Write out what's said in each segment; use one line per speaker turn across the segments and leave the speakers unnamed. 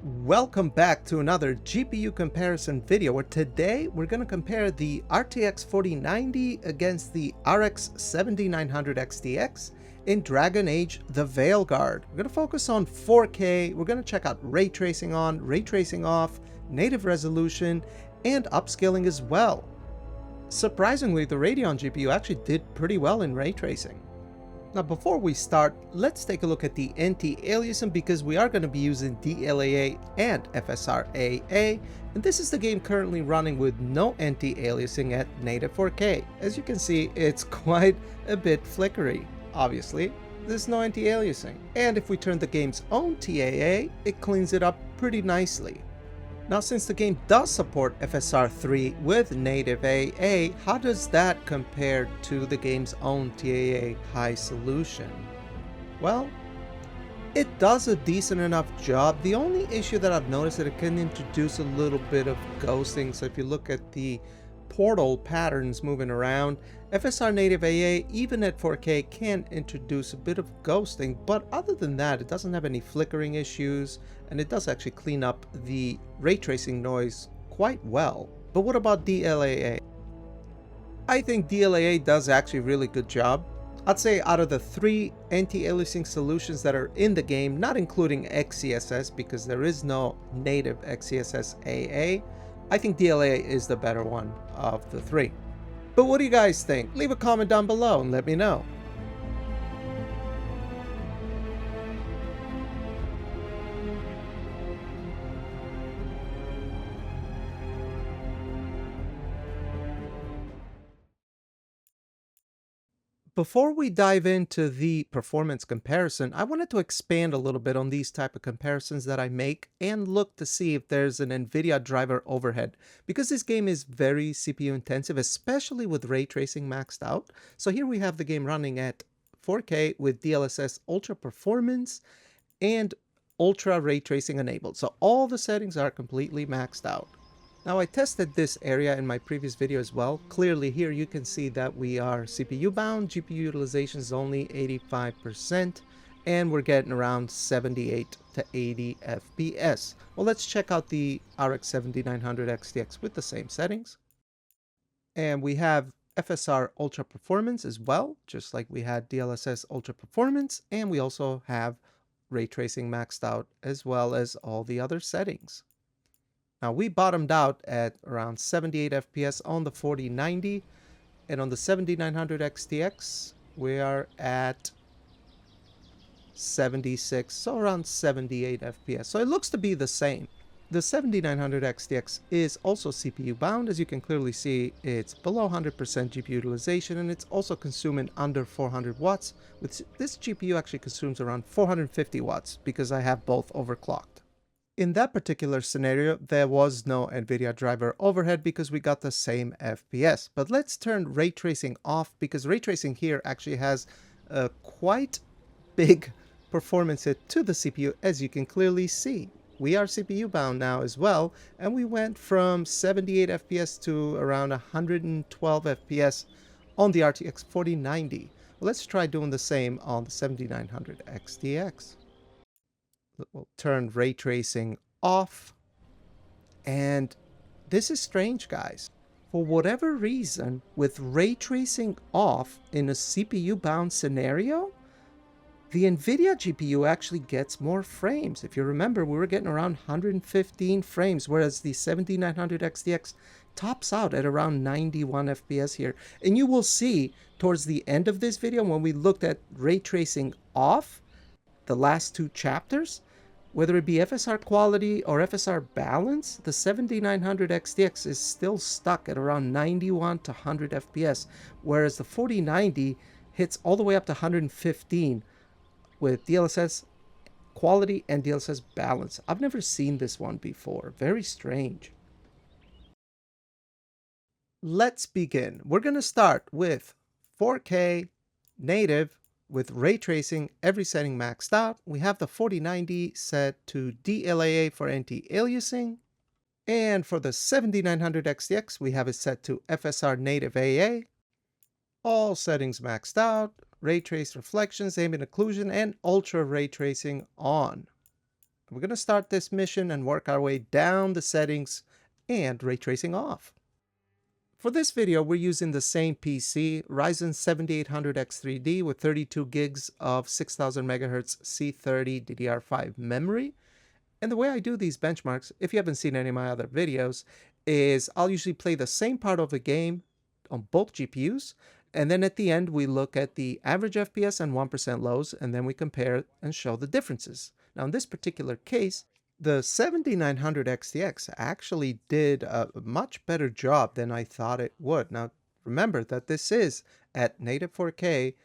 Welcome back to another GPU comparison video where today we're going to compare the RTX 4090 against the RX 7900 XTX in Dragon Age the Veilguard. We're going to focus on 4K, we're going to check out ray tracing on, ray tracing off, native resolution, and upscaling as well. Surprisingly, the Radeon GPU actually did pretty well in ray tracing. Now before we start, let's take a look at the anti-aliasing because we are going to be using DLAA and FSR AA, and this is the game currently running with no anti-aliasing at native 4K. As you can see, it's quite a bit flickery. Obviously, there's no anti-aliasing. And if we turn the game's own TAA, it cleans it up pretty nicely. Now since the game does support FSR 3 with native AA, how does that compare to the game's own TAA high solution? Well, it does a decent enough job. The only issue that I've noticed is that it can introduce a little bit of ghosting. So if you look at the portal patterns moving around, FSR Native AA, even at 4K, can introduce a bit of ghosting, but other than that, it doesn't have any flickering issues, and it does actually clean up the ray tracing noise quite well. But what about DLAA? I think DLAA does actually a really good job. I'd say out of the three anti-aliasing solutions that are in the game, not including XeSS because there is no native XeSS AA, I think DLAA is the better one of the three. But what do you guys think? Leave a comment down below and let me know. Before we dive into the performance comparison, I wanted to expand a little bit on these type of comparisons that I make and look to see if there's an Nvidia driver overhead, because this game is very CPU intensive, especially with ray tracing maxed out. So here we have the game running at 4K with DLSS Ultra Performance and Ultra Ray Tracing enabled. So all the settings are completely maxed out. Now I tested this area in my previous video as well. Clearly here you can see that we are CPU bound, GPU utilization is only 85%, and we're getting around 78 to 80 FPS. Well, let's check out the RX 7900 XTX with the same settings. And we have FSR Ultra Performance as well, just like we had DLSS Ultra Performance, and we also have ray tracing maxed out as well as all the other settings. Now we bottomed out at around 78 FPS on the 4090, and on the 7900 XTX we are at 76, so around 78 FPS. So it looks to be the same. The 7900 XTX is also CPU bound. As you can clearly see, it's below 100% GPU utilization, and it's also consuming under 400 watts. With this GPU actually consumes around 450 watts because I have both overclocked. In that particular scenario, there was no Nvidia driver overhead because we got the same FPS. But let's turn ray tracing off because ray tracing here actually has a quite big performance hit to the CPU, as you can clearly see. We are CPU bound now as well, and we went from 78 FPS to around 112 FPS on the RTX 4090. Well, let's try doing the same on the 7900 XTX. We'll turn ray tracing off, and this is strange, guys. For whatever reason, with ray tracing off in a CPU bound scenario, the Nvidia GPU actually gets more frames. If you remember, we were getting around 115 frames, whereas the 7900 XTX tops out at around 91 FPS here. And you will see towards the end of this video, when we looked at ray tracing off, the last two chapters, whether it be FSR Quality or FSR Balance, the 7900 XTX is still stuck at around 91 to 100 FPS, whereas the 4090 hits all the way up to 115 with DLSS Quality and DLSS Balance. I've never seen this one before. Very strange. Let's begin. We're going to start with 4K native with ray tracing, every setting maxed out. We have the 4090 set to DLAA for anti-aliasing. And for the 7900 XTX, we have it set to FSR Native AA. All settings maxed out. Ray trace reflections, ambient occlusion, and ultra ray tracing on. We're going to start this mission and work our way down the settings and ray tracing off. For this video, we're using the same PC, Ryzen 7800X3D with 32 gigs of 6000 MHz C30 DDR5 memory. And the way I do these benchmarks, if you haven't seen any of my other videos, is I'll usually play the same part of the game on both GPUs, and then at the end we look at the average FPS and 1% lows, and then we compare and show the differences. Now in this particular case, the 7900 XTX actually did a much better job than I thought it would. Now remember that this is at native 4K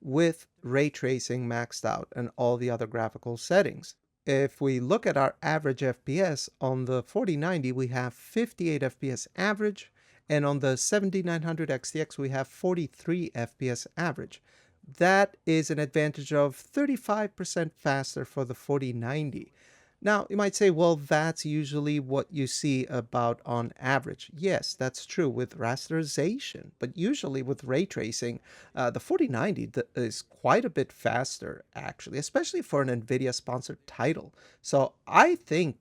with ray tracing maxed out and all the other graphical settings. If we look at our average FPS, on the 4090 we have 58 FPS average, and on the 7900 XTX we have 43 FPS average. That is an advantage of 35% faster for the 4090. Now, you might say, well, that's usually what you see about on average. Yes, that's true with rasterization, but usually with ray tracing, the 4090 is quite a bit faster, actually, especially for an Nvidia sponsored title. So I think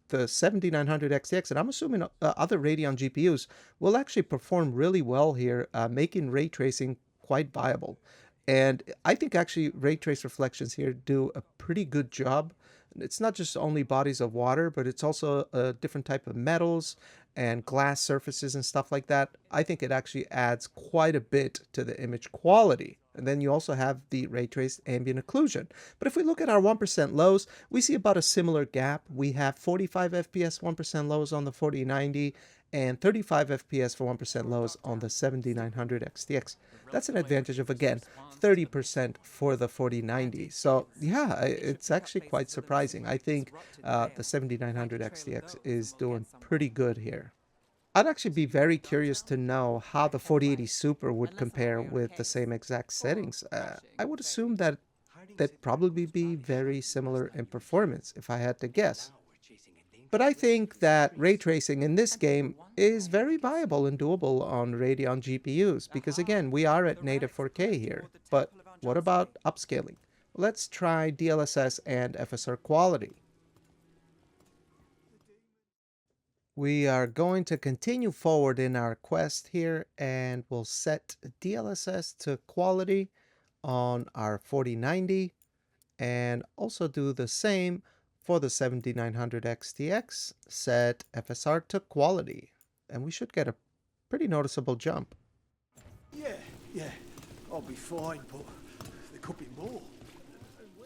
the 7900 XTX, and I'm assuming other Radeon GPUs, will actually perform really well here, making ray tracing quite viable. And I think actually ray trace reflections here do a pretty good job. It's not just only bodies of water, but it's also a different type of metals and glass surfaces and stuff like that. I think it actually adds quite a bit to the image quality. And then you also have the ray traced ambient occlusion. But if we look at our 1% lows, we see about a similar gap. We have 45 FPS 1% lows on the 4090 and 35 FPS for 1% lows on the 7900 XTX. That's an advantage of, again, 30% for the 4090. So yeah, it's actually quite surprising. I think the 7900 XTX is doing pretty good here. I'd actually be very curious to know how the 4080 Super would compare with the same exact settings. I would assume that they'd probably be very similar in performance, if I had to guess. But I think that ray tracing in this game is very viable and doable on Radeon GPUs, because again, we are at native 4K here. But what about upscaling? Let's try DLSS and FSR Quality. We are going to continue forward in our quest here, and we'll set DLSS to quality on our 4090 and also do the same for the 7900 XTX, set FSR to quality, and we should get a pretty noticeable jump.
Yeah, I'll be fine, but there could be more.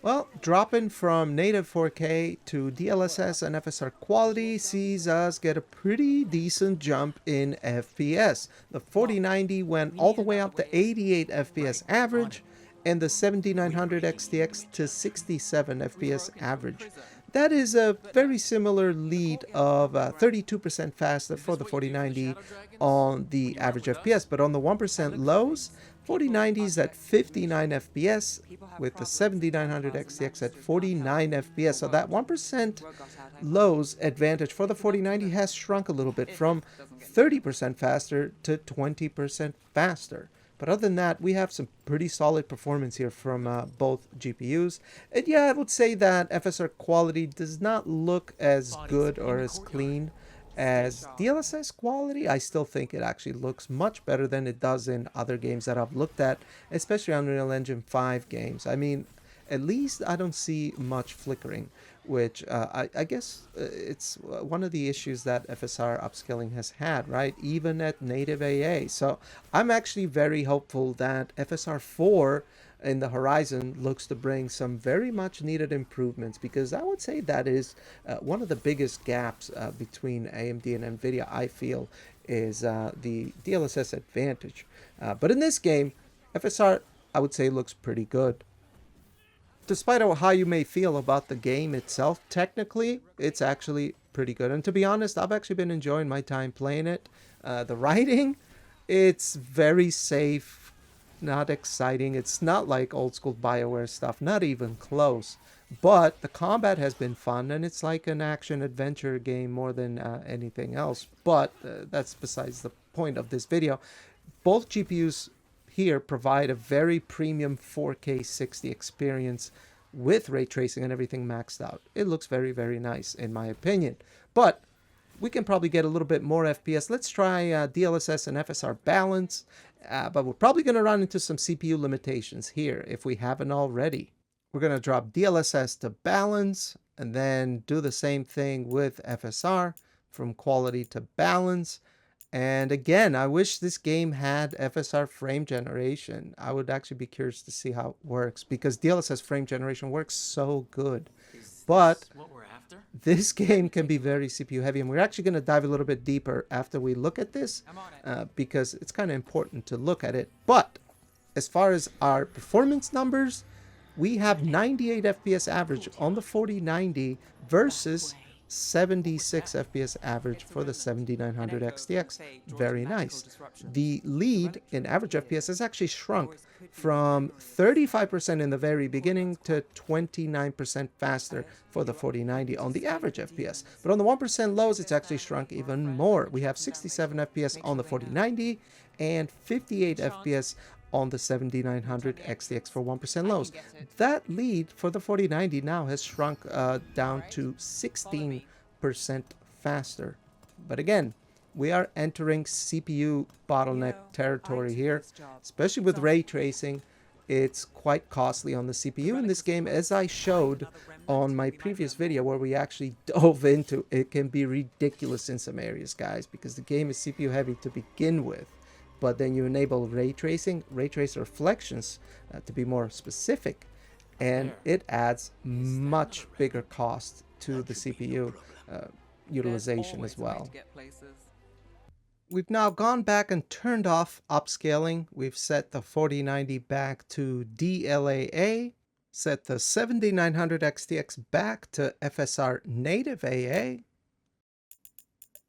Well, dropping from native 4K to DLSS and FSR quality sees us get a pretty decent jump in FPS. The 4090 went all the way up to 88 FPS average, and the 7900 XTX to 67 FPS average. That is a very similar lead of 32% faster for the 4090 on the average FPS, but on the 1% lows, 4090 is at 59 FPS with the 7900 XTX at 49 FPS. So that 1% lows advantage for the 4090 has shrunk a little bit from 30% faster to 20% faster. But other than that, we have some pretty solid performance here from both GPUs. And yeah, I would say that FSR quality does not look as good or as clean as DLSS quality. I still think it actually looks much better than it does in other games that I've looked at, especially Unreal Engine 5 games. I mean, at least I don't see much flickering, which I guess it's one of the issues that FSR upscaling has had, right? Even at native AA. So I'm actually very hopeful that FSR 4 in the horizon looks to bring some very much needed improvements, because I would say that is one of the biggest gaps between AMD and Nvidia, I feel, is the DLSS advantage. But in this game, FSR, I would say, looks pretty good. Despite how you may feel about the game itself, technically, it's actually pretty good. And to be honest, I've actually been enjoying my time playing it. The writing, it's very safe, not exciting. It's not like old school BioWare stuff, not even close. But the combat has been fun, and it's like an action-adventure game more than anything else. But that's besides the point of this video. Both GPUs here provide a very premium 4K 60 experience with ray tracing and everything maxed out. It looks very, very nice in my opinion. But we can probably get a little bit more FPS. Let's try DLSS and FSR Balance, but we're probably going to run into some CPU limitations here if we haven't already. We're going to drop DLSS to Balance and then do the same thing with FSR from Quality to Balance. And again, I wish this game had FSR frame generation. I would actually be curious to see how it works because DLSS frame generation works so good. But this game can be very CPU heavy, and we're actually going to dive a little bit deeper after we look at this because it's kind of important to look at it. But as far as our performance numbers, we have 98 FPS average on the 4090 versus 76 FPS average for the 7900 XTX. Very nice. The lead in average FPS has actually shrunk from 35% in the very beginning to 29% faster for the 4090 on the average FPS. But on the 1% lows, it's actually shrunk even more. We have 67 FPS on the 4090 and 58 FPS on the 7900 XTX for 1% lows. That lead for the 4090 now has shrunk down to 16% faster. But again, we are entering CPU bottleneck territory here, especially with ray tracing. It's quite costly on the CPU in this game, as I showed on my previous video where we actually dove into. It can be ridiculous in some areas, guys, because the game is CPU heavy to begin with. But then you enable ray tracing, ray trace reflections to be more specific, and it adds much bigger cost to the CPU utilization as well. We've now gone back and turned off upscaling. We've set the 4090 back to DLAA, set the 7900 XTX back to FSR Native AA,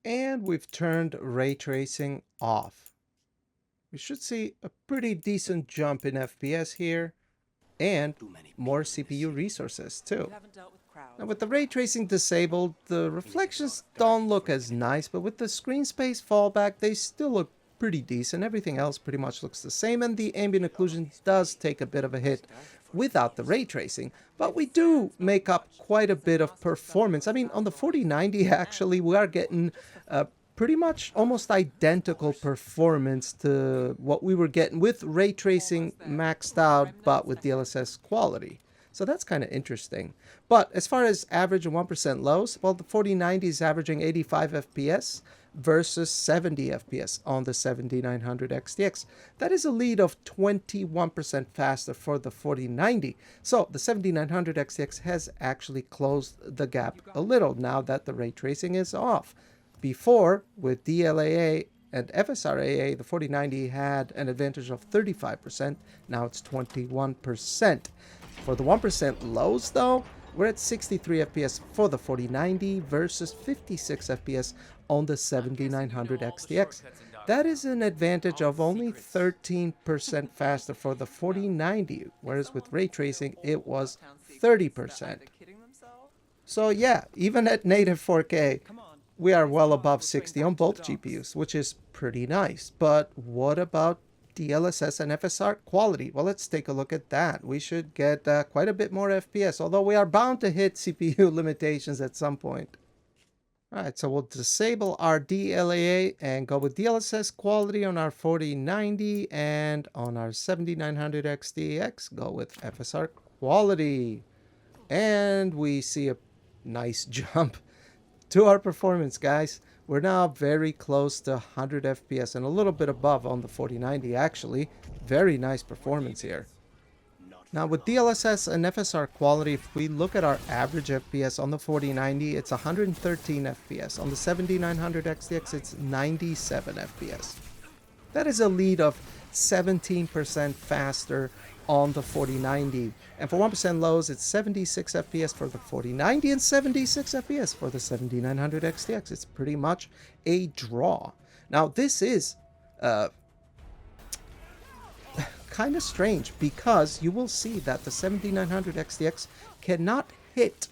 and we've turned ray tracing off. We should see a pretty decent jump in FPS here and more CPU resources too. Now with the ray tracing disabled, the reflections don't look as nice, but with the screen space fallback, they still look pretty decent. Everything else pretty much looks the same, and the ambient occlusion does take a bit of a hit without the ray tracing, but we do make up quite a bit of performance. I mean, on the 4090 actually, we are getting pretty much almost identical performance to what we were getting with ray tracing maxed out, but with DLSS quality. So that's kind of interesting. But as far as average and 1% lows, well, the 4090 is averaging 85 FPS versus 70 FPS on the 7900 XTX. That is a lead of 21% faster for the 4090. So the 7900 XTX has actually closed the gap a little now that the ray tracing is off. Before, with DLAA and FSR AA, the 4090 had an advantage of 35%. Now it's 21%. For the 1% lows, though, we're at 63 FPS for the 4090 versus 56 FPS on the 7900 XTX. That is an advantage of only 13% faster for the 4090, whereas with ray tracing, it was 30%. So yeah, even at native 4K, we are well above 60 on both GPUs, which is pretty nice. But what about DLSS and FSR quality? Well, let's take a look at that. We should get quite a bit more FPS, although we are bound to hit CPU limitations at some point. Alright, so we'll disable our DLAA and go with DLSS quality on our 4090, and on our 7900 XTX, go with FSR quality. And we see a nice jump to our performance, guys. We're now very close to 100 FPS and a little bit above on the 4090 actually. Very nice performance here. Now with DLSS and FSR quality, if we look at our average FPS on the 4090, it's 113 FPS. On the 7900 XTX, it's 97 FPS. That is a lead of 17% faster on the 4090. And for 1% lows, it's 76 FPS for the 4090 and 76 FPS for the 7900 XTX. It's pretty much a draw. Now, this is kind of strange because you will see that the 7900 XTX cannot hit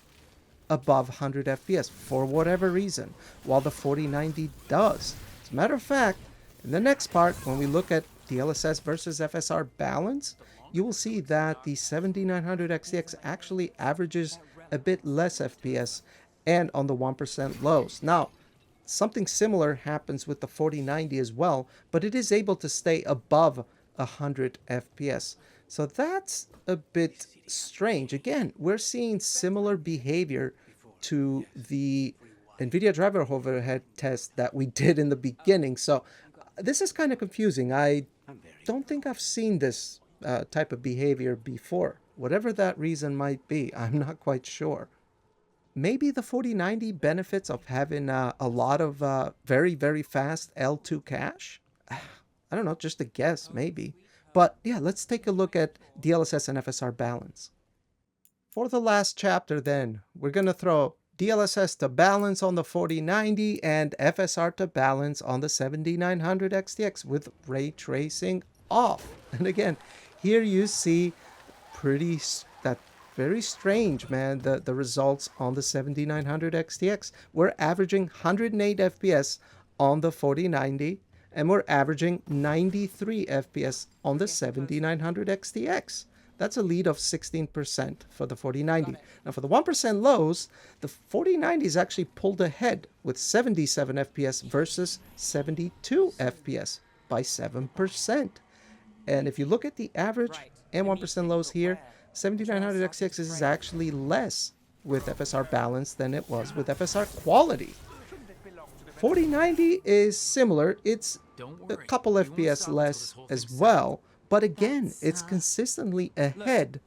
above 100 FPS for whatever reason, while the 4090 does. As a matter of fact, in the next part, when we look at DLSS versus FSR balance, you will see that the 7900 XTX actually averages a bit less FPS and on the 1% lows. Now, something similar happens with the 4090 as well, but it is able to stay above 100 FPS. So that's a bit strange. Again, we're seeing similar behavior to the Nvidia Driver overhead test that we did in the beginning. So this is kind of confusing. I don't think I've seen this type of behavior before. Whatever that reason might be, I'm not quite sure. Maybe the 4090 benefits of having a lot of very, very fast L2 cache? I don't know, just a guess, maybe. But yeah, let's take a look at DLSS and FSR Balance. For the last chapter then, we're going to throw DLSS to balance on the 4090 and FSR to balance on the 7900 XTX with ray tracing off. And again, here you see very strange, man, the results on the 7900 XTX. We're averaging 108 FPS on the 4090, and we're averaging 93 FPS on the 7900 XTX. That's a lead of 16% for the 4090. Now for the 1% lows, the 4090 is actually pulled ahead with 77 FPS versus 72 FPS by 7%. And if you look at the average and 1% lows here, 7900 XTX is actually less with FSR Balance than it was with FSR Quality. 4090 is similar. It's a couple FPS less as well. But again, it's consistently ahead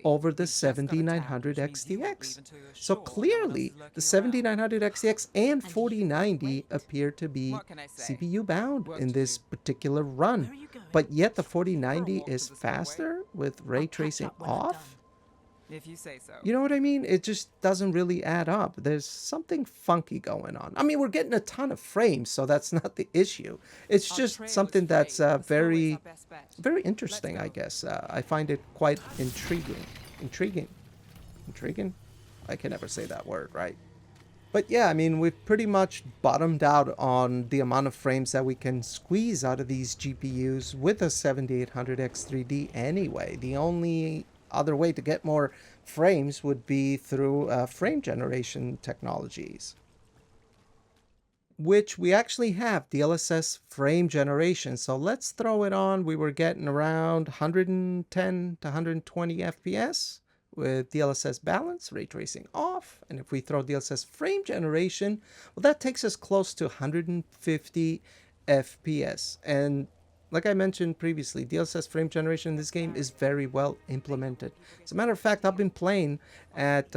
over the 7900 XTX. So clearly, the 7900 XTX and 4090 appear to be CPU bound in this particular run. But yet the 4090 is faster with ray tracing off?
If you say so.
You know what I mean? It just doesn't really add up. There's something funky going on. I mean, we're getting a ton of frames, so that's not the issue. It's just something that's very interesting, I guess. I find it quite intriguing. Intriguing? I can never say that word, right? But yeah, I mean, we've pretty much bottomed out on the amount of frames that we can squeeze out of these GPUs with a 7800X3D anyway. The only other way to get more frames would be through frame generation technologies, which we actually have DLSS frame generation. So let's throw it on. We were getting around 110 to 120 FPS with DLSS balance, ray tracing off. And if we throw DLSS frame generation, well, that takes us close to 150 FPS. And like I mentioned previously, DLSS frame generation in this game is very well implemented. As a matter of fact, I've been playing at,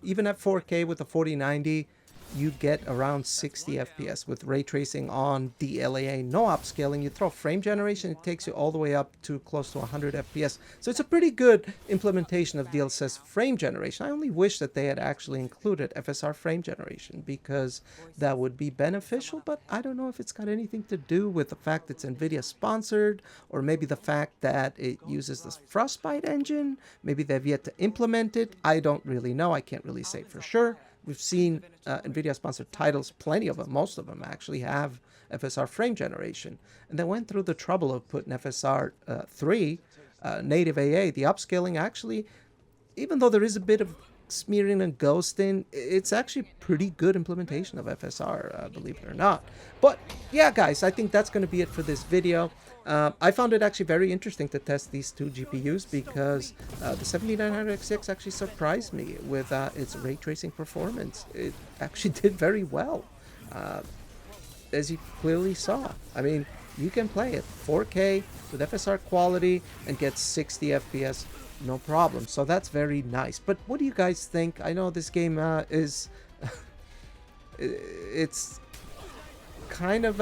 even at 4K with the 4090, you get around 60 FPS with ray tracing on DLAA, no upscaling. You throw frame generation, it takes you all the way up to close to 100 FPS. So it's a pretty good implementation of DLSS frame generation. I only wish that they had actually included FSR frame generation because that would be beneficial, but I don't know if it's got anything to do with the fact it's Nvidia sponsored, or maybe the fact that it uses this Frostbite engine. Maybe they've yet to implement it. I don't really know. I can't really say for sure. We've seen NVIDIA-sponsored titles, plenty of them, most of them actually have FSR frame generation. And they went through the trouble of putting FSR 3, Native AA, the upscaling actually, even though there is a bit of smearing and ghosting, it's actually pretty good implementation of FSR, believe it or not. But yeah, guys, I think that's going to be it for this video. I found it actually very interesting to test these two GPUs because the 7900 XTX actually surprised me with its ray tracing performance. It actually did very well, as you clearly saw. I mean, you can play it 4K with FSR quality and get 60 FPS, no problem. So that's very nice. But what do you guys think? I know this game is it's kind of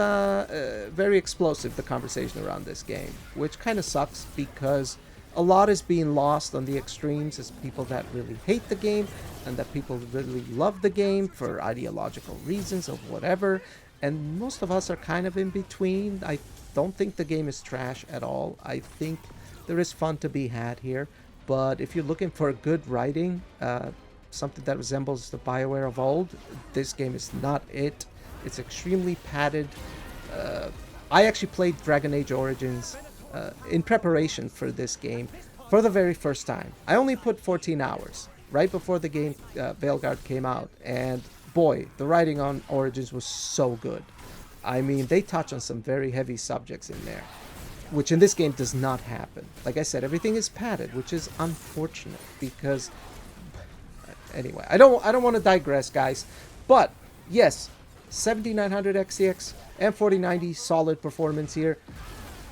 very explosive, the conversation around this game, which kind of sucks because a lot is being lost on the extremes as people that really hate the game and that people really love the game for ideological reasons or whatever, and most of us are kind of in between. I don't think the game is trash at all. I think there is fun to be had here, but if you're looking for good writing, something that resembles the BioWare of old, this game is not it. It's extremely padded. I actually played Dragon Age Origins in preparation for this game for the very first time. I only put 14 hours right before the game Veilguard came out, and boy, the writing on Origins was so good. I mean, they touch on some very heavy subjects in there, which in this game does not happen. Like I said, everything is padded, which is unfortunate because anyway, I don't want to digress, guys. But yes, 7900 XTX and 4090 solid performance here.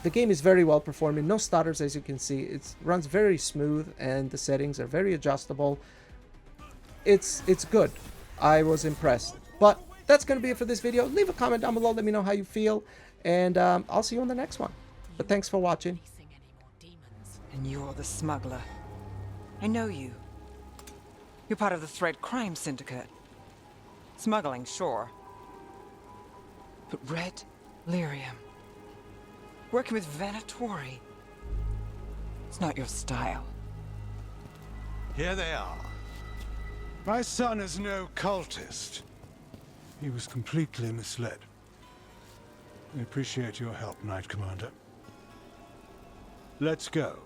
The game is very well performing, no stutters as you can see. It runs very smooth and the settings are very adjustable. It's good. I was impressed. But that's going to be it for this video. Leave a comment down below, let me know how you feel, and I'll see you on the next one. But thanks for watching.
And you're the smuggler. I know you. You're part of the Thread Crime Syndicate. Smuggling, sure. But Red Lyrium. Working with Venatori. It's not your style.
Here they are. My son is no cultist. He was completely misled. We appreciate your help, Knight Commander. Let's go.